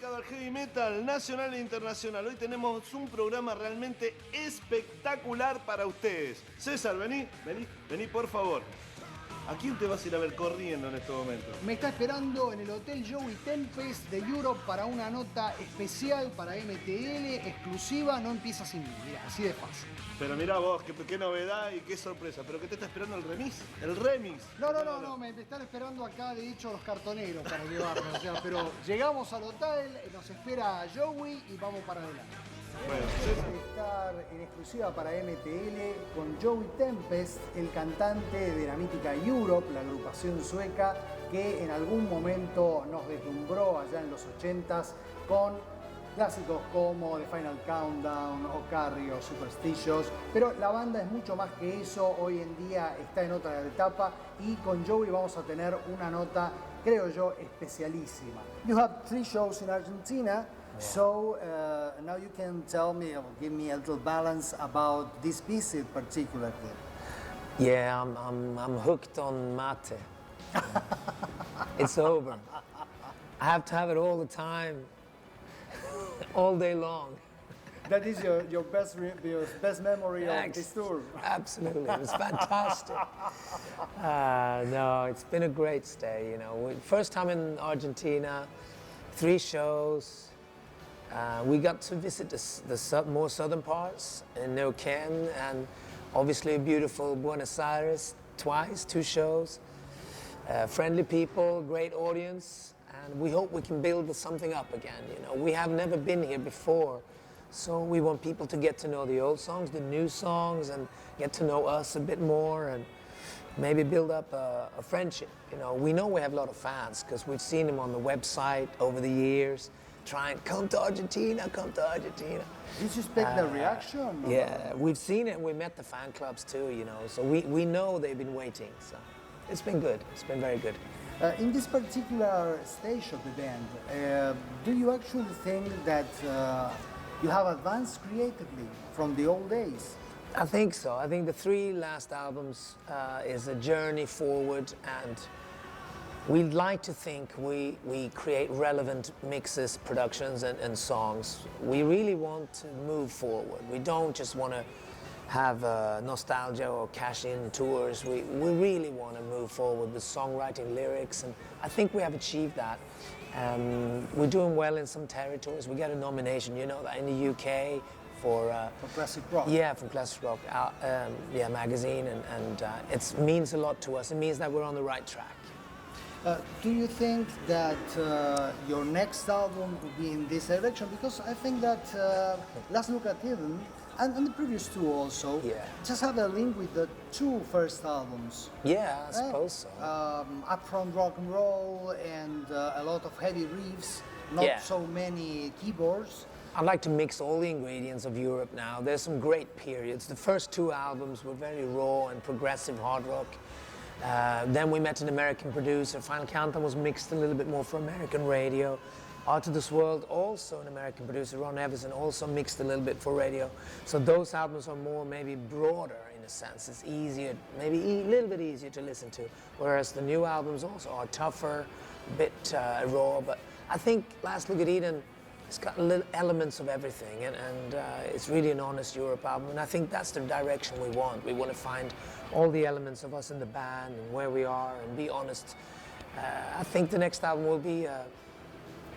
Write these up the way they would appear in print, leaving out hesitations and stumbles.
dedicado al heavy metal nacional e internacional. Hoy tenemos un programa realmente espectacular para ustedes. César, vení por favor. ¿A quién te vas a ir a ver corriendo en este momento? Me está esperando en el Hotel Joey Tempest de Europe para una nota especial para MTL, exclusiva, no empieza sin mí, mirá, así de fácil. Pero mirá vos, qué novedad y qué sorpresa. ¿Pero qué te está esperando el remix? ¿El remix? No, me están esperando acá, de hecho, los cartoneros para llevarme, o sea, pero llegamos al hotel, nos espera Joey y vamos para adelante. Bueno, Vamos a estar en exclusiva para MTL con Joey Tempest, el cantante de la mítica Europe, la agrupación sueca que en algún momento nos deslumbró allá en los 80s con clásicos como The Final Countdown o Carrie o Superstitious, pero la banda es mucho más que eso, hoy en día está en otra etapa y con Joey vamos a tener una nota, creo yo, especialísima. You have 3 shows in Argentina. So now you can tell me or give me a little balance about this visit particularly. Yeah, I'm hooked on mate. It's over. I have to have it all the time, all day long. That is your best memory of this tour. Absolutely, it was fantastic. No, it's been a great stay. You know, first time in Argentina, 3 shows. We got to visit the more southern parts in Neuquén and obviously beautiful Buenos Aires twice, 2 shows. Friendly people, great audience, and we hope we can build something up again. You know, we have never been here before, so we want people to get to know the old songs, the new songs, and get to know us a bit more and maybe build up a friendship. You know, we know we have a lot of fans because we've seen them on the website over the years. Trying, come to Argentina, come to Argentina. Did you expect the reaction? Yeah, we've seen it and we met the fan clubs too, you know, so we know they've been waiting, so it's been good, it's been very good. In this particular stage of the band, do you actually think that you have advanced creatively from the old days? I think so. I think the 3 last albums is a journey forward, and we'd like to think we create relevant mixes, productions and songs. We really want to move forward. We don't just want to have nostalgia or cash-in tours. We really want to move forward with songwriting, lyrics, and I think we have achieved that. We're doing well in some territories. We got a nomination, you know, that in the UK for classic rock. Yeah, from classic rock, magazine, and it means a lot to us. It means that we're on the right track. Do you think that your next album will be in this direction? Because I think that Let's Look at Eden and the previous 2 also just have a link with the 2 first albums. Yeah, I suppose so. Upfront rock and roll and a lot of heavy riffs, not so many keyboards. I'd like to mix all the ingredients of Europe now. There's some great periods. The first 2 albums were very raw and progressive hard rock. Then we met an American producer. Final Countdown was mixed a little bit more for American radio. Art of This World, also an American producer, Ron Everson, also mixed a little bit for radio. So those albums are more maybe broader in a sense. It's easier, maybe a little bit easier to listen to. Whereas the new albums also are tougher, a bit raw. But I think Last Look at Eden, it's got little elements of everything, and it's really an honest Europe album, and I think that's the direction we want. We want to find all the elements of us in the band and where we are and be honest. I think the next album will be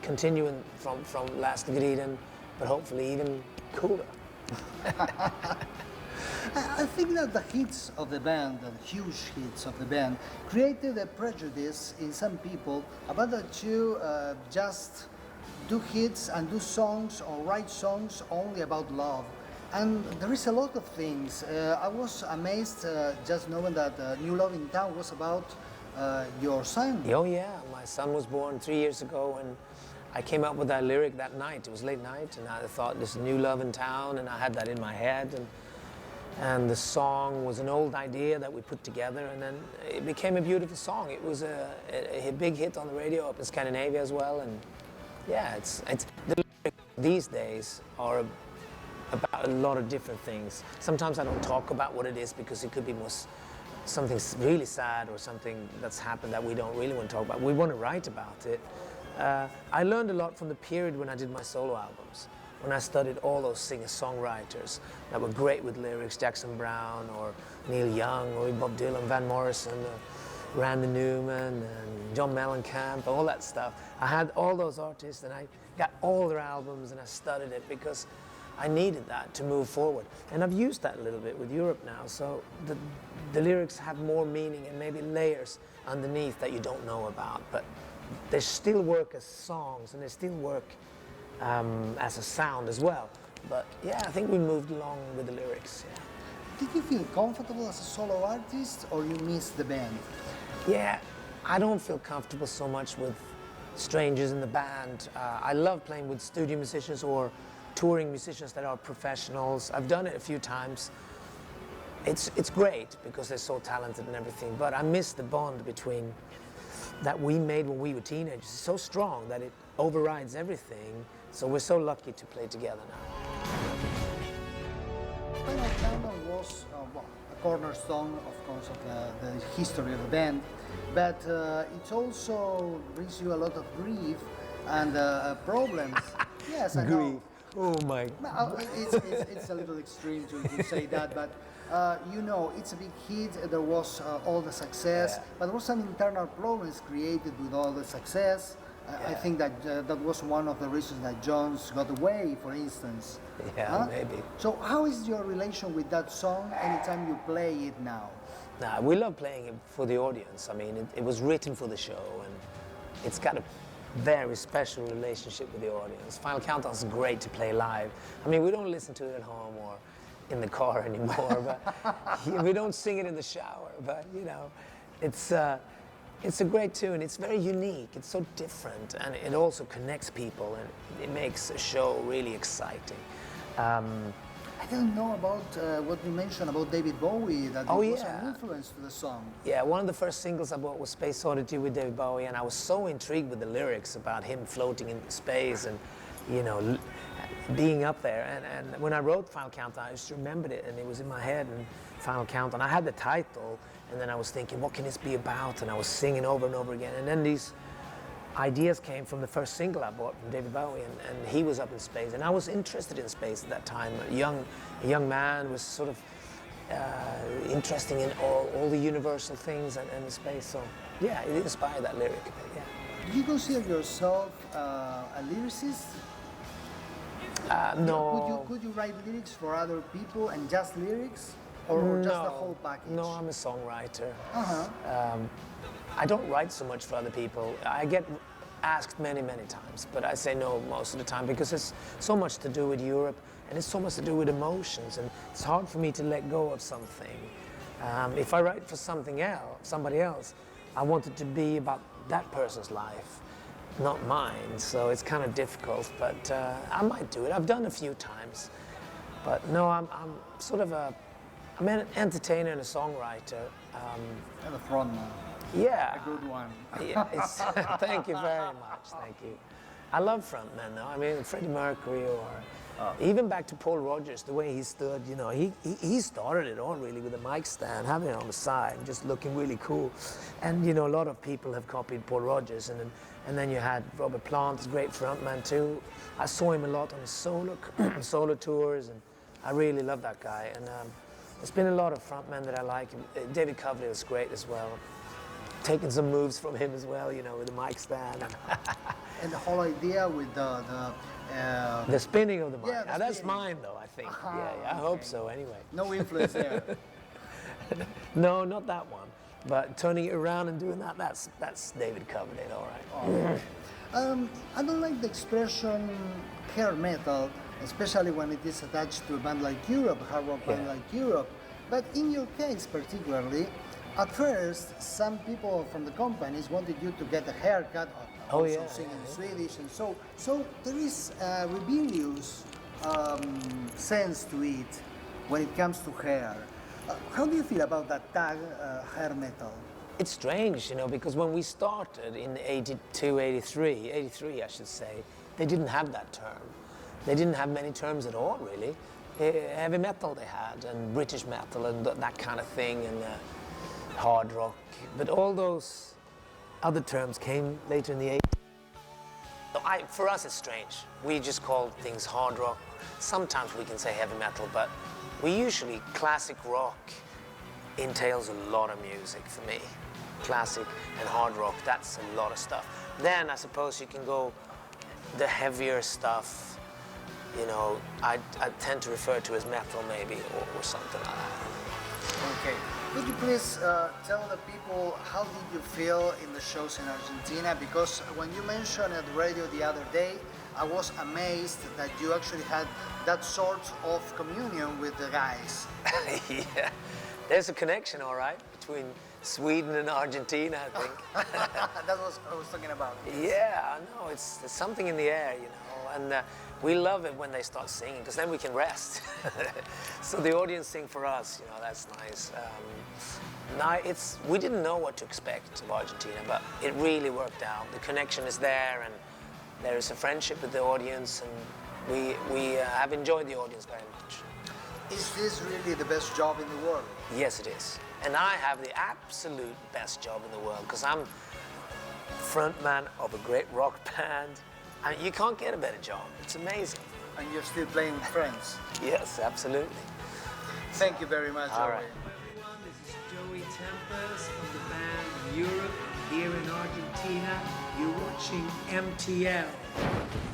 continuing from Last Look at Eden, but hopefully even cooler. I think that the hits of the band, the huge hits of the band, created a prejudice in some people about that you just do hits and do songs or write songs only about love. And there is a lot of things. I was amazed just knowing that New Love in Town was about your son. Oh yeah, my son was born 3 years ago, and I came up with that lyric that night. It was late night, and I thought this New Love in Town, and I had that in my head. And the song was an old idea that we put together, and then it became a beautiful song. It was a big hit on the radio up in Scandinavia as well, and yeah, it's the lyrics these days are about a lot of different things. Sometimes I don't talk about what it is because it could be more something really sad or something that's happened that we don't really want to talk about. We want to write about it, I learned a lot from the period when I did my solo albums, when I studied all those singer-songwriters that were great with lyrics, Jackson Browne or Neil Young or Bob Dylan, Van Morrison, Randy Newman and John Mellencamp, all that stuff. I had all those artists and I got all their albums and I studied it because I needed that to move forward. And I've used that a little bit with Europe now, so the lyrics have more meaning and maybe layers underneath that you don't know about, but they still work as songs and they still work as a sound as well. But yeah, I think we moved along with the lyrics. Yeah. Did you feel comfortable as a solo artist or you miss the band? Yeah, I don't feel comfortable so much with strangers in the band. I love playing with studio musicians or touring musicians that are professionals. I've done it a few times. It's great because they're so talented and everything, but I miss the bond between that we made when we were teenagers. It's so strong that it overrides everything, so we're so lucky to play together now. Final Countdown was a cornerstone, of course, of the history of the band, but it also brings you a lot of grief and problems. Yes, I know. Grief. Oh my. No, it's a little extreme to say that, but you know, it's a big hit. There was all the success, Yeah. but there was some internal problems created with all the success. I think that that was one of the reasons that Jones got away, for instance. Yeah, maybe. So how is your relation with that song anytime you play it now? Nah, we love playing it for the audience. I mean, it was written for the show, and it's got a very special relationship with the audience. Final Countdown's great to play live. I mean, we don't listen to it at home or in the car anymore, but we don't sing it in the shower. But you know, it's a great tune. It's very unique. It's so different, and it also connects people, and it makes a show really exciting. I don't know about what you mentioned about David Bowie, that Oh, it was yeah. an influence to the song. Yeah, one of the first singles I bought was Space Oddity with David Bowie, and I was so intrigued with the lyrics about him floating in space and, you know, being up there. And when I wrote Final Countdown, I just remembered it, and it was in my head, and Final Countdown. I had the title, and then I was thinking, what can this be about? And I was singing over and over again. And then these ideas came from the first single I bought from David Bowie, and he was up in space. And I was interested in space at that time. A young man was sort of interested in all the universal things and the space. So yeah, it inspired that lyric a bit, yeah. Do you consider yourself a lyricist? No. Could you write lyrics for other people and just lyrics? Or just the whole package? No, I'm a songwriter. Uh-huh. I don't write so much for other people. I get asked many, many times, but I say no most of the time because it's so much to do with Europe and it's so much to do with emotions, and it's hard for me to let go of something. If I write for somebody else, I want it to be about that person's life, not mine. So it's kind of difficult, but I might do it. I've done a few times, but no, I'm sort of I'm an entertainer and a songwriter. And a frontman. Yeah. A good one. Yeah, thank you very much, thank you. I love frontmen though. I mean, Freddie Mercury or even back to Paul Rodgers, the way he stood, you know, he started it all really with a mic stand, having it on the side, just looking really cool. And you know, a lot of people have copied Paul Rodgers, and then you had Robert Plant, great frontman too. I saw him a lot on his solo tours, and I really love that guy. And there's been a lot of frontmen that I like. David Coverdale is great as well. Taking some moves from him as well, you know, with the mic stand. And the whole idea with the spinning of the mic. Yeah, the That's spinning. mine though, I think. Uh-huh, Yeah, I hope so anyway. no influence there. No, not that one. But turning it around and doing that's David Coverdale, all right. I don't like the expression hair metal, especially when it is attached to a band like Europe, a hard rock band Yeah. like Europe. But in your case particularly, at first, some people from the companies wanted you to get a haircut, Oh, also yeah, sing in yeah. Swedish, and so there is a rebellious sense to it when it comes to hair. How do you feel about that tag, hair metal? It's strange, you know, because when we started in 82, 83 I should say, they didn't have that term. They didn't have many terms at all, really. Heavy metal they had, and British metal, and that kind of thing, and hard rock. But all those other terms came later in the 80s. For us, it's strange. We just call things hard rock. Sometimes we can say heavy metal, but classic rock entails a lot of music for me. Classic and hard rock, that's a lot of stuff. Then I suppose you can go the heavier stuff, you know, I tend to refer to as metal maybe, or something like that. Okay. Could you please tell the people how did you feel in the shows in Argentina? Because when you mentioned at the radio the other day, I was amazed that you actually had that sort of communion with the guys. Yeah, there's a connection, all right, between Sweden and Argentina, I think. That was what I was talking about. Yeah, I know, there's something in the air, you know, and we love it when they start singing, because then we can rest. So the audience sing for us, you know, that's nice. We didn't know what to expect of Argentina, but it really worked out. The connection is there, and there is a friendship with the audience, and we have enjoed the audience very much. Is this really the best job in the world? Yes, it is. And I have the absolute best job in the world, because I'm frontman of a great rock band. I mean, you can't get a better job. It's amazing. And you're still playing with friends? Yes, absolutely. Thank you very much, All Joey. right. Everyone, this is Joey Tempest from the band Europe here in Argentina. You're watching MTL.